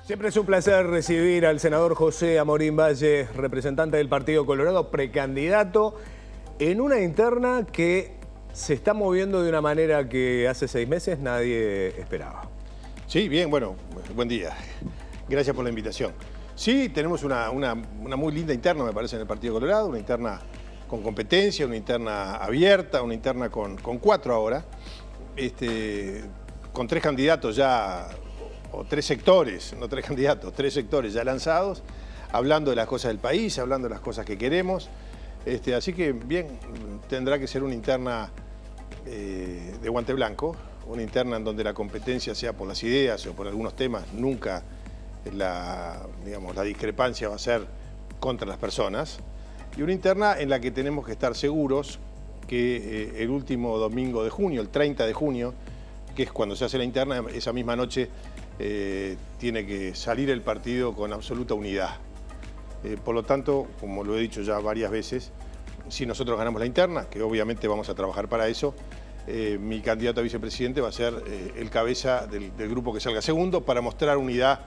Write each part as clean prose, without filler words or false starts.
Siempre es un placer recibir al senador José Amorín Valle, representante del Partido Colorado, precandidato en una interna que se está moviendo de una manera que hace 6 meses nadie esperaba. Sí, bien, bueno, buen día. Gracias por la invitación. Sí, tenemos una muy linda interna, me parece, en el Partido Colorado, una interna con competencia, una interna abierta, una interna con 4 ahora, con 3 candidatos ya, o 3 sectores, no 3 candidatos, 3 sectores ya lanzados, hablando de las cosas del país, hablando de las cosas que queremos. Así que, bien, tendrá que ser una interna de guante blanco, una interna en donde la competencia sea por las ideas o por algunos temas, nunca la discrepancia va a ser contra las personas, y una interna en la que tenemos que estar seguros que el último domingo de junio, el 30 de junio, que es cuando se hace la interna, esa misma noche tiene que salir el partido con absoluta unidad. Por lo tanto, como lo he dicho ya varias veces, si nosotros ganamos la interna, que obviamente vamos a trabajar para eso, mi candidato a vicepresidente va a ser el cabeza del grupo que salga segundo para mostrar unidad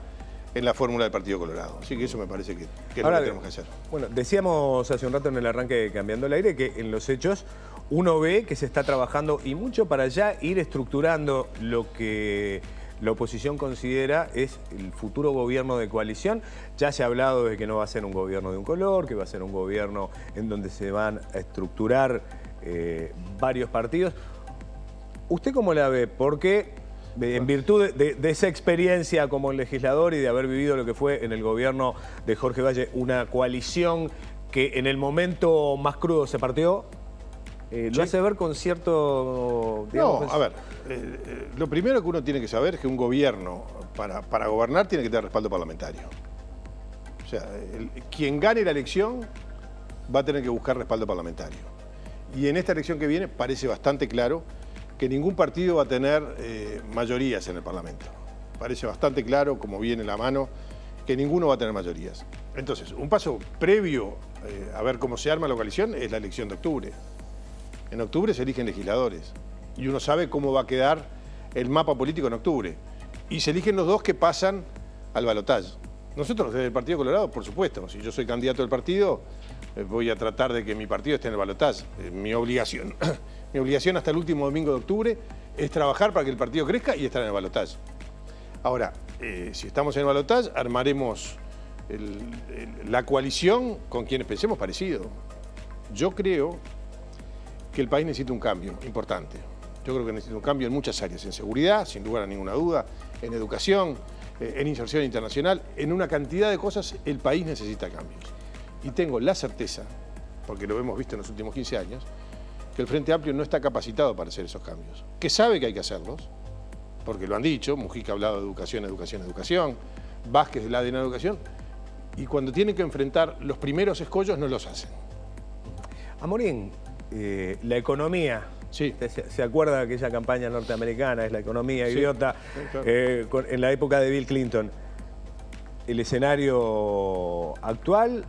en la fórmula del Partido Colorado. Así que eso me parece que es lo que tenemos que hacer. Bueno, decíamos hace un rato en el arranque de Cambiando el Aire que en los hechos uno ve que se está trabajando y mucho para ya ir estructurando lo que la oposición considera es el futuro gobierno de coalición. Ya se ha hablado de que no va a ser un gobierno de un color, que va a ser un gobierno en donde se van a estructurar varios partidos. ¿Usted cómo la ve? Porque en virtud de esa experiencia como legislador y de haber vivido lo que fue en el gobierno de Jorge Valle, una coalición que en el momento más crudo se partió, lo hace ver con cierto... Digamos, no, a ver, lo primero que uno tiene que saber es que un gobierno para gobernar tiene que tener respaldo parlamentario. O sea, quien gane la elección va a tener que buscar respaldo parlamentario. Y en esta elección que viene parece bastante claro que ningún partido va a tener mayorías en el Parlamento. Parece bastante claro, como viene la mano, que ninguno va a tener mayorías. Entonces, un paso previo a ver cómo se arma la coalición es la elección de octubre. En octubre se eligen legisladores y uno sabe cómo va a quedar el mapa político en octubre. Y se eligen los 2 que pasan al balotaje. Nosotros desde el Partido Colorado, por supuesto, si yo soy candidato del partido, voy a tratar de que mi partido esté en el balotaje. Mi obligación. Mi obligación hasta el último domingo de octubre es trabajar para que el partido crezca y estar en el balotaje. Ahora, si estamos en el balotaje, armaremos la coalición con quienes pensemos parecido. Yo creo que el país necesita un cambio importante. Yo creo que necesita un cambio en muchas áreas, en seguridad, sin lugar a ninguna duda, en educación, en inserción internacional, en una cantidad de cosas el país necesita cambios. Y tengo la certeza, porque lo hemos visto en los últimos 15 años, que el Frente Amplio no está capacitado para hacer esos cambios, que sabe que hay que hacerlos, porque lo han dicho, Mujica ha hablado de educación, educación, educación, Vázquez de la ADN de educación, y cuando tienen que enfrentar los primeros escollos no los hacen. Amorín, la economía, sí. ¿Se acuerda de aquella campaña norteamericana? Es la economía idiota, sí, claro. En la época de Bill Clinton. El escenario actual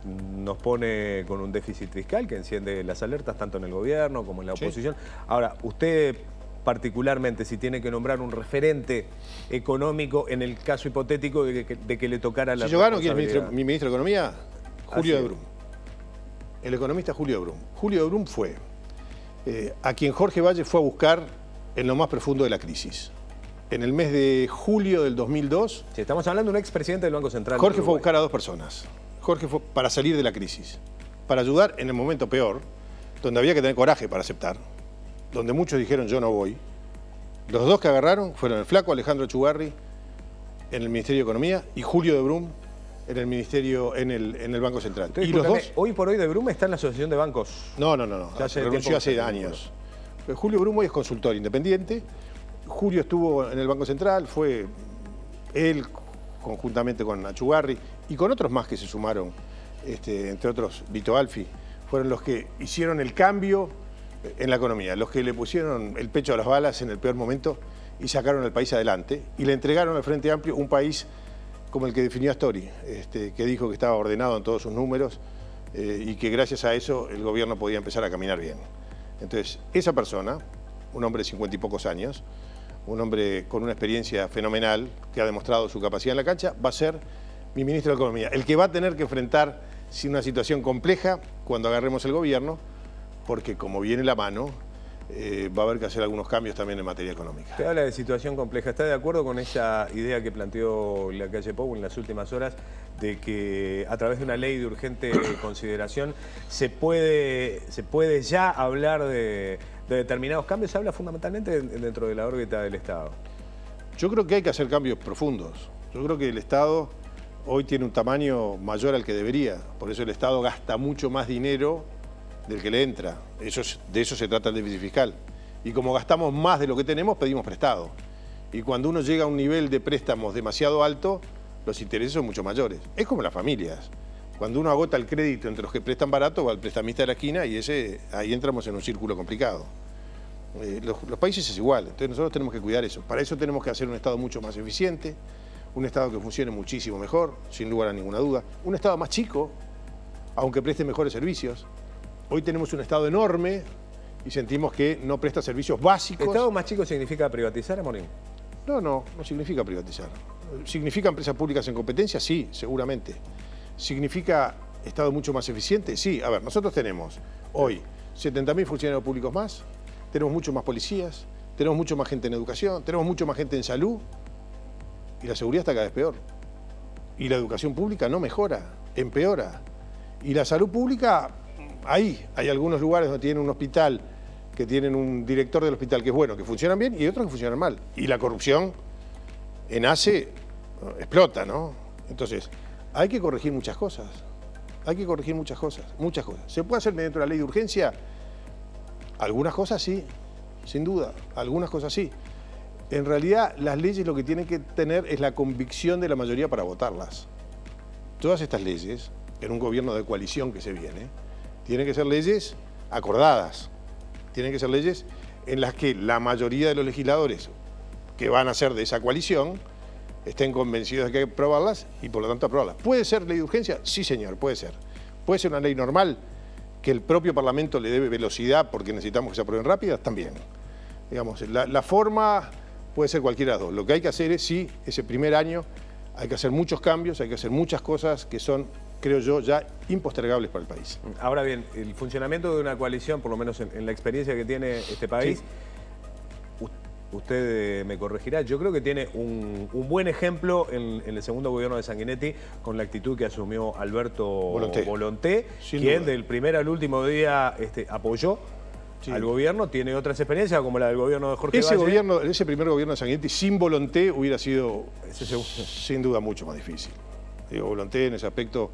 nos pone con un déficit fiscal que enciende las alertas tanto en el gobierno como en la oposición. Sí. Ahora, usted particularmente, si tiene que nombrar un referente económico en el caso hipotético de que le tocara la... Si yo gano, ¿quién es mi ministro de Economía? Julio de Brum. El economista Julio de Brum. Julio de Brum fue a quien Jorge Valle fue a buscar en lo más profundo de la crisis. En el mes de julio del 2002... Sí, estamos hablando de un expresidente del Banco Central. Jorge fue a buscar a 2 personas. Jorge fue para salir de la crisis, para ayudar en el momento peor, donde había que tener coraje para aceptar, donde muchos dijeron yo no voy. Los 2 que agarraron fueron el flaco Alejandro Echeverri en el Ministerio de Economía y Julio de Brum en el Ministerio, en el Banco Central. Entonces, y los 2... Hoy por hoy de Brum está en la Asociación de Bancos. No. Renunció hace años. Julio Brum hoy es consultor independiente. Julio estuvo en el Banco Central, fue él conjuntamente con Echeverri y con otros más que se sumaron, entre otros Vito Alfi, fueron los que hicieron el cambio en la economía, los que le pusieron el pecho a las balas en el peor momento y sacaron al país adelante y le entregaron al Frente Amplio un país como el que definió Astori, que dijo que estaba ordenado en todos sus números y que gracias a eso el gobierno podía empezar a caminar bien. Entonces, esa persona, un hombre de 50 y pocos años, un hombre con una experiencia fenomenal, que ha demostrado su capacidad en la cancha, va a ser mi ministro de Economía, el que va a tener que enfrentar una situación compleja cuando agarremos el gobierno, porque como viene la mano, va a haber que hacer algunos cambios también en materia económica. Usted habla de situación compleja. ¿Está de acuerdo con esa idea que planteó la calle Pou en las últimas horas de que a través de una ley de urgente consideración se puede ya hablar de determinados cambios? Se habla fundamentalmente dentro de la órbita del Estado. Yo creo que hay que hacer cambios profundos. Yo creo que el Estado hoy tiene un tamaño mayor al que debería. Por eso el Estado gasta mucho más dinero del que le entra. De eso se trata el déficit fiscal. Y como gastamos más de lo que tenemos, pedimos prestado. Y cuando uno llega a un nivel de préstamos demasiado alto, los intereses son mucho mayores. Es como las familias. Cuando uno agota el crédito entre los que prestan barato, va al prestamista de la esquina y ahí entramos en un círculo complicado. Los países es igual, entonces nosotros tenemos que cuidar eso. Para eso tenemos que hacer un Estado mucho más eficiente, un Estado que funcione muchísimo mejor, sin lugar a ninguna duda. Un Estado más chico, aunque preste mejores servicios. Hoy tenemos un Estado enorme y sentimos que no presta servicios básicos. ¿Estado más chico significa privatizar, Amorín? No significa privatizar. ¿Significa empresas públicas en competencia? Sí, seguramente. ¿Significa Estado mucho más eficiente? Sí. A ver, nosotros tenemos hoy 70.000 funcionarios públicos más, tenemos mucho más policías, tenemos mucho más gente en educación, tenemos mucho más gente en salud y la seguridad está cada vez peor. Y la educación pública no mejora, empeora. Y la salud pública, ahí hay algunos lugares donde tienen un hospital, que tienen un director del hospital que es bueno, que funcionan bien, y otros que funcionan mal. Y la corrupción en ACE explota, ¿no? Entonces, hay que corregir muchas cosas. Hay que corregir muchas cosas. ¿Se puede hacer mediante una ley de urgencia? Algunas cosas sí, sin duda. Algunas cosas sí. En realidad, las leyes lo que tienen que tener es la convicción de la mayoría para votarlas. Todas estas leyes, en un gobierno de coalición que se viene, tienen que ser leyes acordadas. Tienen que ser leyes en las que la mayoría de los legisladores que van a ser de esa coalición estén convencidos de que hay que aprobarlas y por lo tanto aprobarlas. ¿Puede ser ley de urgencia? Sí, señor, puede ser. ¿Puede ser una ley normal que el propio Parlamento le debe velocidad porque necesitamos que se aprueben rápidas? También. Digamos, la forma puede ser cualquiera de las dos. Lo que hay que hacer es, sí, ese primer año hay que hacer muchos cambios, hay que hacer muchas cosas que son, creo yo, ya impostergables para el país. Ahora bien, el funcionamiento de una coalición, por lo menos en la experiencia que tiene este país, sí. Usted me corregirá, yo creo que tiene un buen ejemplo en el segundo gobierno de Sanguinetti con la actitud que asumió Alberto Volonté, quien del primer al último día apoyó al gobierno. Tiene otras experiencias como la del gobierno de Jorge Valle. Ese primer gobierno de Sanguinetti sin Volonté hubiera sido sin duda mucho más difícil. Digo, Volonté en ese aspecto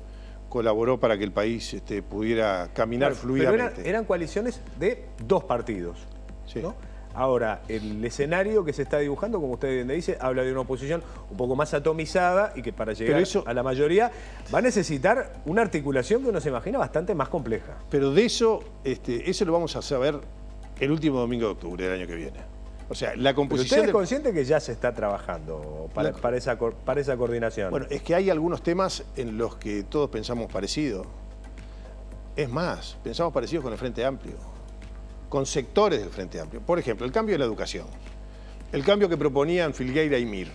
colaboró para que el país pudiera caminar fluidamente. Pero eran coaliciones de dos partidos, sí, ¿no? Ahora, el escenario que se está dibujando, como usted bien dice, habla de una oposición un poco más atomizada y que para llegar a la mayoría va a necesitar una articulación que uno se imagina bastante más compleja. Pero de eso, eso lo vamos a saber el último domingo de octubre del año que viene. O sea, la composición... ¿Pero usted es consciente que ya se está trabajando para esa coordinación? Bueno, es que hay algunos temas en los que todos pensamos parecido. Es más, pensamos parecidos con el Frente Amplio, con sectores del Frente Amplio. Por ejemplo, el cambio de la educación, el cambio que proponían Filgueira y Mir.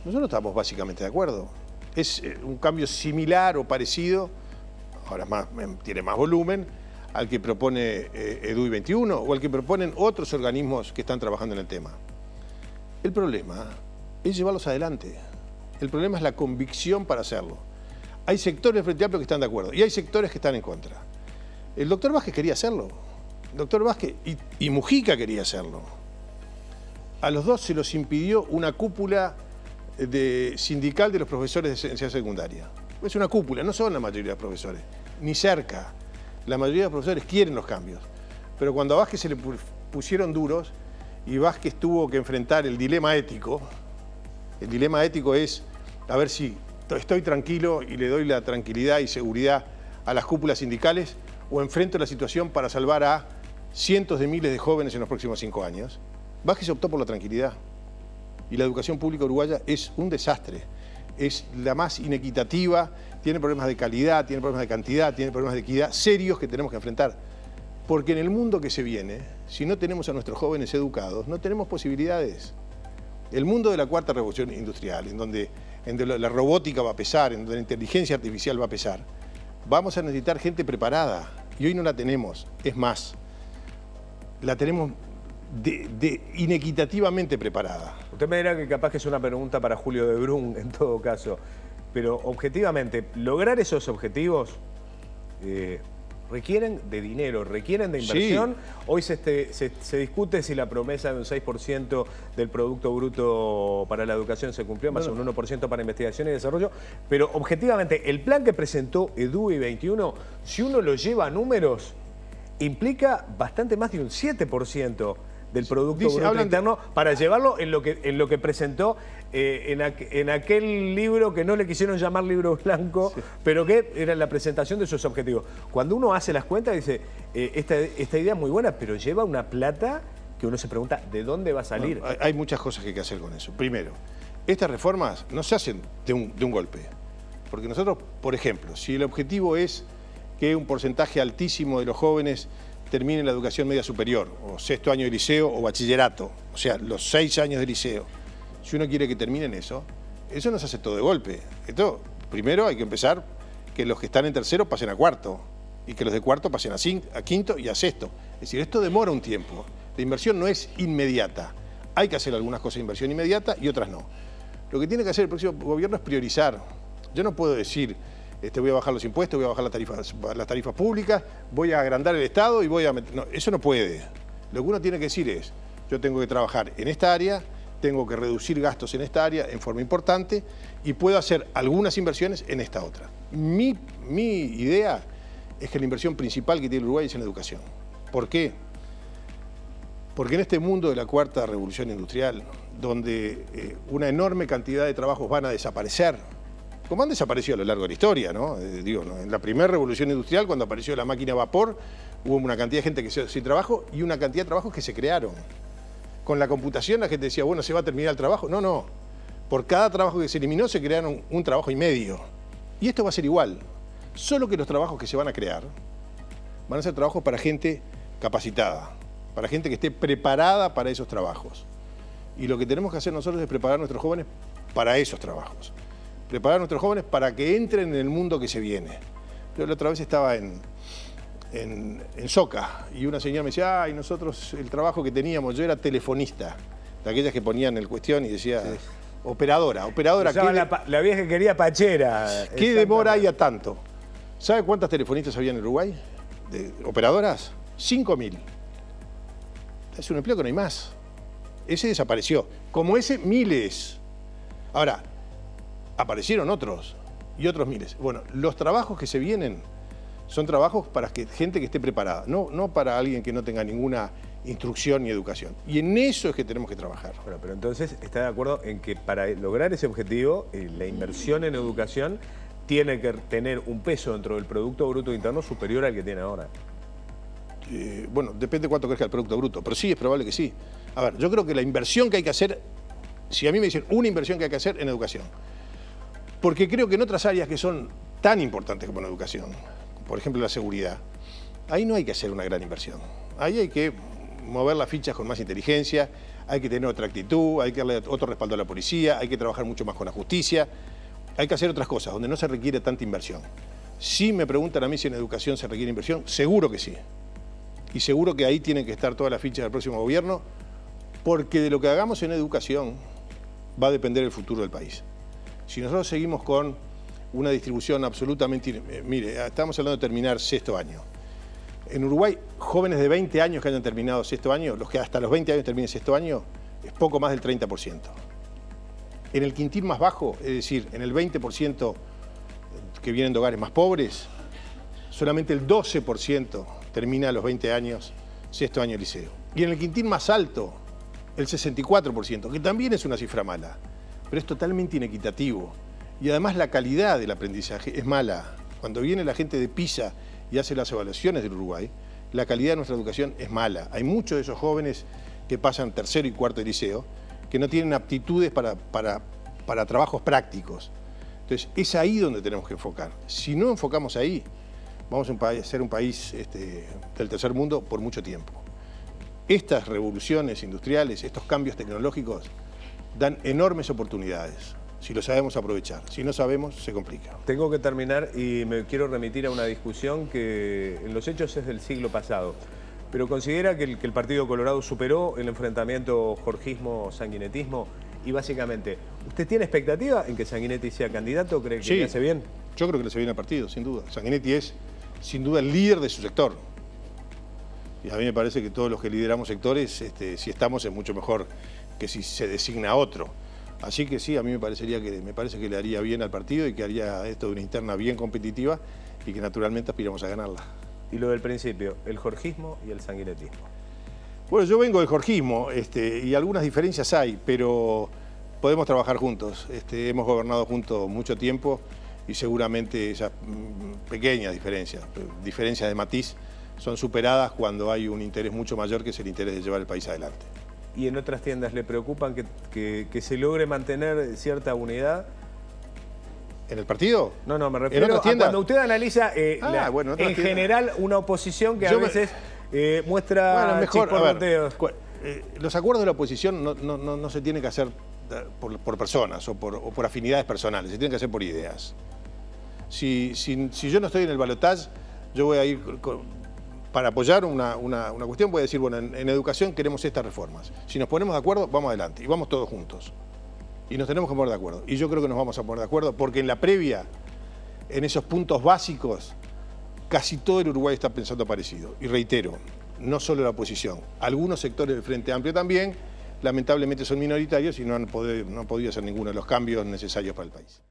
Nosotros estamos básicamente de acuerdo. Es un cambio similar o parecido, ahora tiene más volumen, al que propone EDUI 21 o al que proponen otros organismos que están trabajando en el tema. El problema es llevarlos adelante. El problema es la convicción para hacerlo. Hay sectores del Frente Amplio que están de acuerdo y hay sectores que están en contra. El doctor Vázquez quería hacerlo. El doctor Vázquez y Mujica quería hacerlo. A los dos se los impidió una cúpula sindical de los profesores de enseñanza secundaria. Es una cúpula, no son la mayoría de los profesores, ni cerca. La mayoría de los profesores quieren los cambios. Pero cuando a Vázquez se le pusieron duros y Vázquez tuvo que enfrentar el dilema ético es a ver si estoy tranquilo y le doy la tranquilidad y seguridad a las cúpulas sindicales o enfrento la situación para salvar a cientos de miles de jóvenes en los próximos 5 años. Vázquez optó por la tranquilidad. Y la educación pública uruguaya es un desastre. Es la más inequitativa, tiene problemas de calidad, tiene problemas de cantidad, tiene problemas de equidad serios que tenemos que enfrentar. Porque en el mundo que se viene, si no tenemos a nuestros jóvenes educados, no tenemos posibilidades. El mundo de la cuarta revolución industrial, en donde la robótica va a pesar, en donde la inteligencia artificial va a pesar, vamos a necesitar gente preparada. Y hoy no la tenemos. Es más, la tenemos inequitativamente preparada. Usted me dirá que capaz que es una pregunta para Julio de Brun, en todo caso. Pero objetivamente, lograr esos objetivos requieren de dinero, requieren de inversión. Sí. Hoy se discute si la promesa de un 6% del Producto Bruto para la educación se cumplió, más un 1% para investigación y desarrollo. Pero objetivamente, el plan que presentó EDUI 21, si uno lo lleva a números, implica bastante más de un 7% del Producto Bruto Interno para llevarlo en lo que presentó en aquel libro que no le quisieron llamar libro blanco, sí, pero que era la presentación de sus objetivos. Cuando uno hace las cuentas dice, esta idea es muy buena, pero lleva una plata que uno se pregunta, ¿de dónde va a salir? Bueno, hay muchas cosas que hay que hacer con eso. Primero, estas reformas no se hacen de un golpe. Porque nosotros, por ejemplo, si el objetivo es que un porcentaje altísimo de los jóvenes terminen la educación media superior, o sexto año de liceo o bachillerato, o sea, los 6 años de liceo. Si uno quiere que terminen eso no se hace todo de golpe. Esto, primero hay que empezar que los que están en tercero pasen a cuarto, y que los de cuarto pasen a quinto y a sexto. Es decir, esto demora un tiempo. La inversión no es inmediata. Hay que hacer algunas cosas de inversión inmediata y otras no. Lo que tiene que hacer el próximo gobierno es priorizar. Yo no puedo decir, voy a bajar los impuestos, voy a bajar las tarifas públicas, voy a agrandar el Estado y voy a meter... No, eso no puede. Lo que uno tiene que decir es, yo tengo que trabajar en esta área, tengo que reducir gastos en esta área en forma importante y puedo hacer algunas inversiones en esta otra. Mi idea es que la inversión principal que tiene Uruguay es en educación. ¿Por qué? Porque en este mundo de la cuarta revolución industrial, donde una enorme cantidad de trabajos van a desaparecer, como han desaparecido a lo largo de la historia, ¿no? En la primera revolución industrial, cuando apareció la máquina a vapor, hubo una cantidad de gente que se quedó sin trabajo y una cantidad de trabajos que se crearon. Con la computación la gente decía, bueno, ¿se va a terminar el trabajo? No, no. Por cada trabajo que se eliminó se crearon un trabajo y medio. Y esto va a ser igual. Solo que los trabajos que se van a crear van a ser trabajos para gente capacitada, para gente que esté preparada para esos trabajos. Y lo que tenemos que hacer nosotros es preparar a nuestros jóvenes para esos trabajos. Preparar a nuestros jóvenes para que entren en el mundo que se viene. Yo la otra vez estaba en Soca y una señora me decía, ay, nosotros el trabajo que teníamos, yo era telefonista, de aquellas que ponían el cuestión y decía, sí, operadora. La vieja que quería pachera. ¿Qué demora hay a tanto? ¿Sabe cuántas telefonistas había en Uruguay? ¿De operadoras? 5.000. Es un empleo que no hay más. Ese desapareció. Como ese, miles. Ahora, aparecieron otros y otros miles. Bueno, los trabajos que se vienen son trabajos para gente que esté preparada, no para alguien que no tenga ninguna instrucción ni educación. Y en eso es que tenemos que trabajar. Bueno, pero entonces está de acuerdo en que para lograr ese objetivo, la inversión en educación tiene que tener un peso dentro del Producto Bruto Interno superior al que tiene ahora. Bueno, depende de cuánto crezca el Producto Bruto, pero sí, es probable que sí. A ver, yo creo que la inversión que hay que hacer, si a mí me dicen una inversión que hay que hacer en educación, porque creo que en otras áreas que son tan importantes como la educación, por ejemplo la seguridad, ahí no hay que hacer una gran inversión. Ahí hay que mover las fichas con más inteligencia, hay que tener otra actitud, hay que darle otro respaldo a la policía, hay que trabajar mucho más con la justicia, hay que hacer otras cosas donde no se requiere tanta inversión. Si me preguntan a mí si en educación se requiere inversión, seguro que sí. Y seguro que ahí tienen que estar todas las fichas del próximo gobierno, porque de lo que hagamos en educación va a depender el futuro del país. Si nosotros seguimos con una distribución absolutamente... Mire, estamos hablando de terminar sexto año. En Uruguay, jóvenes de 20 años que hayan terminado sexto año, los que hasta los 20 años terminen sexto año, es poco más del 30%. En el quintil más bajo, es decir, en el 20% que vienen de hogares más pobres, solamente el 12% termina a los 20 años sexto año de liceo. Y en el quintil más alto, el 64%, que también es una cifra mala, pero es totalmente inequitativo. Y además la calidad del aprendizaje es mala. Cuando viene la gente de PISA y hace las evaluaciones del Uruguay, la calidad de nuestra educación es mala. Hay muchos de esos jóvenes que pasan tercero y cuarto de liceo que no tienen aptitudes para trabajos prácticos. Entonces, es ahí donde tenemos que enfocar. Si no enfocamos ahí, vamos a ser un país del tercer mundo por mucho tiempo. estas revoluciones industriales, estos cambios tecnológicos, dan enormes oportunidades, si lo sabemos aprovechar. Si no sabemos, se complica. Tengo que terminar y me quiero remitir a una discusión que en los hechos es del siglo pasado. Pero considera que el Partido Colorado superó el enfrentamiento jorgismo-sanguinetismo y básicamente, ¿usted tiene expectativa en que Sanguinetti sea candidato? ¿Cree que Sí, le hace bien? Yo creo que le hace bien al partido, sin duda. Sanguinetti es, sin duda, el líder de su sector. Y a mí me parece que todos los que lideramos sectores, si estamos, es mucho mejor que si se designa otro. Así que sí, a mí me parece que le haría bien al partido y que haría esto de una interna bien competitiva y que naturalmente aspiramos a ganarla. Y lo del principio, el jorgismo y el sanguinetismo. Bueno, yo vengo del jorgismo y algunas diferencias hay, pero podemos trabajar juntos. Hemos gobernado juntos mucho tiempo y seguramente esas pequeñas diferencias de matiz, son superadas cuando hay un interés mucho mayor que es el interés de llevar el país adelante. ¿Y en otras tiendas le preocupan que se logre mantener cierta unidad? ¿En el partido? No, me refiero a cuando usted analiza en general una oposición que a veces muestra chisporroteos. Los acuerdos de la oposición no se tienen que hacer por personas o por afinidades personales, se tienen que hacer por ideas. Si yo no estoy en el balotaje, yo voy a ir para apoyar una cuestión, voy a decir, bueno, en educación queremos estas reformas. Si nos ponemos de acuerdo, vamos adelante y vamos todos juntos. Y nos tenemos que poner de acuerdo. Y yo creo que nos vamos a poner de acuerdo porque en la previa, en esos puntos básicos, casi todo el Uruguay está pensando parecido. Y reitero, no solo la oposición, algunos sectores del Frente Amplio también, lamentablemente son minoritarios y no han podido hacer ninguno de los cambios necesarios para el país.